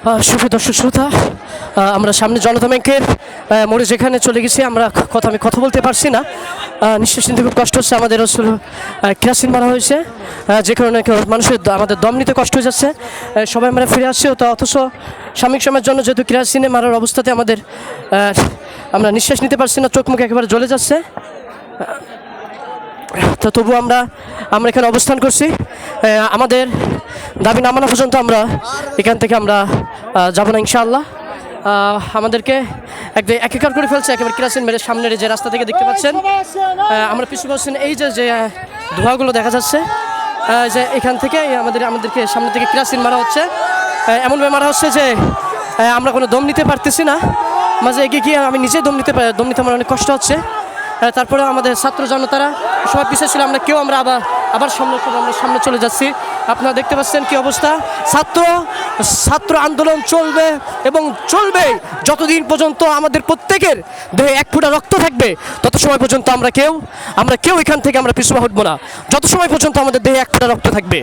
সুপ্রিয় দর্শক শ্রোতা, আমরা সামনে জনতা ব্যাংকের মোড়ে যেখানে চলে গেছি, আমি কথা বলতে পারছি না। নিঃশ্বাস নিতে খুব কষ্ট হচ্ছে। আমাদের আসলে কেরোসিন মারা হয়েছে, যে কারণে আমাদের দম নিতে কষ্ট হয়ে যাচ্ছে। সবাই আমরা ফিরে আসছি, তো অথচ সাময়িক সময়ের জন্য যেহেতু কেরোসিনে মারার অবস্থাতে আমরা নিঃশ্বাস নিতে পারছি না, চোখ মুখ একেবারে জ্বলে যাচ্ছে। তো তবু আমরা এখানে অবস্থান করছি। আমাদের দাবি না মানা পর্যন্ত আমরা এখান থেকে যাব না ইনশাআল্লাহ। আমাদেরকে একাকার করে ফেলছে একেবারে কেরোসিন মেরে। সামনের যে রাস্তা থেকে দেখতে পাচ্ছেন, আমরা পিছু পাচ্ছেন, এই যে ধোঁয়াগুলো দেখা যাচ্ছে, যে এখান থেকে আমাদেরকে সামনে থেকে কেরোসিন মারা হচ্ছে। এমনভাবে মারা হচ্ছে যে আমরা কোনো দম নিতে পারতেছি না। মাঝে এগিয়ে গিয়ে আমি নিজে দম নিতে আমার অনেক কষ্ট হচ্ছে। তারপরে আমাদের ছাত্র জনতারা সবাই পিছিয়ে ছিল, আমরা আবার সামনে চলে যাচ্ছি। আপনারা দেখতে পাচ্ছেন কি অবস্থা। ছাত্র আন্দোলন চলবে এবং চলবে যতদিন পর্যন্ত আমাদের প্রত্যেকের দেহে এক ফোঁটা রক্ত থাকবে, তত সময় পর্যন্ত আমরা কেউ এখান থেকে পিছু হটবো না, যত সময় পর্যন্ত আমাদের দেহে এক ফোঁটা রক্ত থাকবে।